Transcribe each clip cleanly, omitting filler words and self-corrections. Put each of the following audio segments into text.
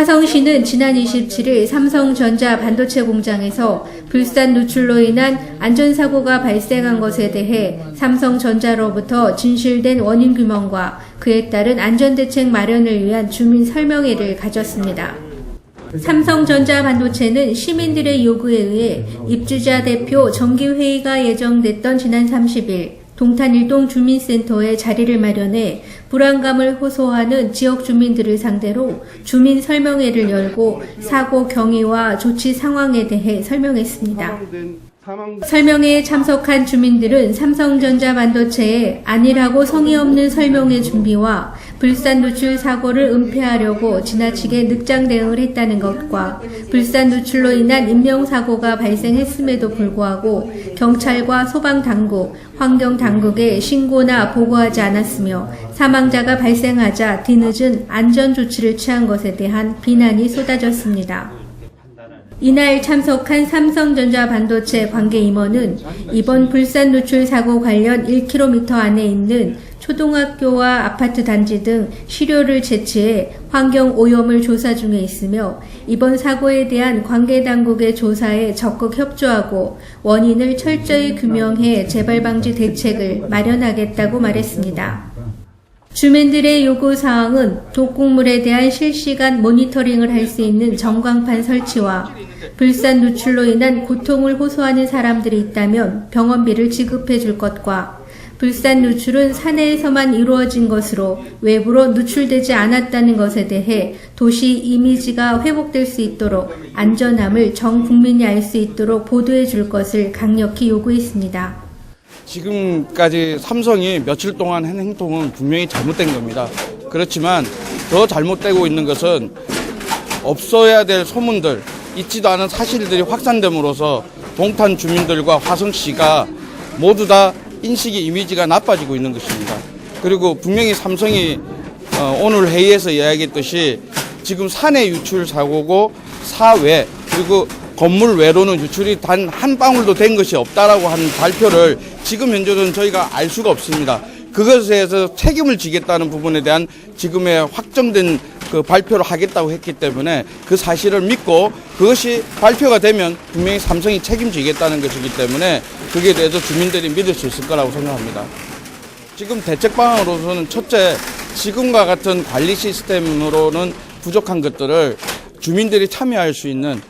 화성시는 지난 27일 삼성전자 반도체 공장에서 불산 누출로 인한 안전사고가 발생한 것에 대해 삼성전자로부터 진실된 원인 규명과 그에 따른 안전대책 마련을 위한 주민 설명회를 가졌습니다. 삼성전자 반도체는 시민들의 요구에 의해 입주자 대표 정기회의가 예정됐던 지난 30일 동탄 일동 주민센터에 자리를 마련해 불안감을 호소하는 지역 주민들을 상대로 주민 설명회를 열고 사고 경위와 조치 상황에 대해 설명했습니다. 설명회에 참석한 주민들은 삼성전자 반도체의 안일하고 성의 없는 설명회 준비와 불산 누출 사고를 은폐하려고 지나치게 늑장 대응을 했다는 것과 불산 누출로 인한 인명사고가 발생했음에도 불구하고 경찰과 소방당국, 환경당국에 신고나 보고하지 않았으며 사망자가 발생하자 뒤늦은 안전조치를 취한 것에 대한 비난이 쏟아졌습니다. 이날 참석한 삼성전자 반도체 관계 임원은 이번 불산 누출 사고 관련 1km 안에 있는 초등학교와 아파트 단지 등 시료를 채취해 환경 오염을 조사 중에 있으며 이번 사고에 대한 관계 당국의 조사에 적극 협조하고 원인을 철저히 규명해 재발 방지 대책을 마련하겠다고 말했습니다. 주민들의 요구사항은 독극물에 대한 실시간 모니터링을 할 수 있는 전광판 설치와 불산 누출로 인한 고통을 호소하는 사람들이 있다면 병원비를 지급해 줄 것과 불산 누출은 사내에서만 이루어진 것으로 외부로 누출되지 않았다는 것에 대해 도시 이미지가 회복될 수 있도록 안전함을 전 국민이 알 수 있도록 보도해 줄 것을 강력히 요구했습니다. 지금까지 삼성이 며칠 동안 한 행동은 분명히 잘못된 겁니다. 그렇지만 더 잘못되고 있는 것은 없어야 될 소문들, 있지도 않은 사실들이 확산됨으로써 동탄 주민들과 화성시가 모두 다 인식의 이미지가 나빠지고 있는 것입니다. 그리고 분명히 삼성이 오늘 회의에서 이야기했듯이 지금 사내 유출 사고고 사외 그리고 건물 외로는 유출이 단 한 방울도 된 것이 없다라고 하는 발표를 지금 현재는 저희가 알 수가 없습니다. 그것에 대해서 책임을 지겠다는 부분에 대한 지금의 확정된 그 발표를 하겠다고 했기 때문에 그 사실을 믿고 그것이 발표가 되면 분명히 삼성이 책임지겠다는 것이기 때문에 거기에 대해서 주민들이 믿을 수 있을 거라고 생각합니다. 지금 대책 방안으로서는 첫째, 지금과 같은 관리 시스템으로는 부족한 것들을 주민들이 참여할 수 있는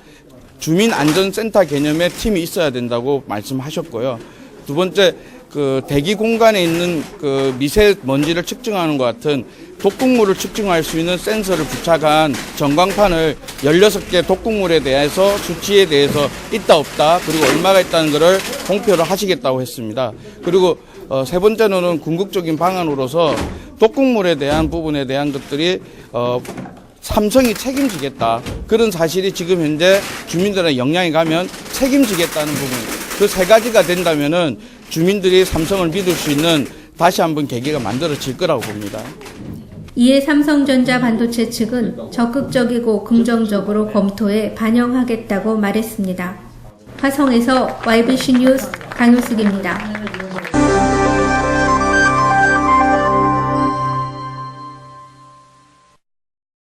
주민안전센터 개념의 팀이 있어야 된다고 말씀하셨고요. 두 번째, 그 대기 공간에 있는 그 미세먼지를 측정하는 것 같은 독극물을 측정할 수 있는 센서를 부착한 전광판을 16개 독극물에 대해서 수치에 대해서 있다 없다 그리고 얼마가 있다는 것을 공표를 하시겠다고 했습니다. 그리고 세 번째로는 궁극적인 방안으로서 독극물에 대한 부분에 대한 것들이 삼성이 책임지겠다. 그런 사실이 지금 현재 주민들의 역량이 가면 책임지겠다는 부분. 그 세 가지가 된다면은 주민들이 삼성을 믿을 수 있는 다시 한번 계기가 만들어질 거라고 봅니다. 이에 삼성전자 반도체 측은 적극적이고 긍정적으로 검토해 반영하겠다고 말했습니다. 화성에서 YBC 뉴스 강효숙입니다.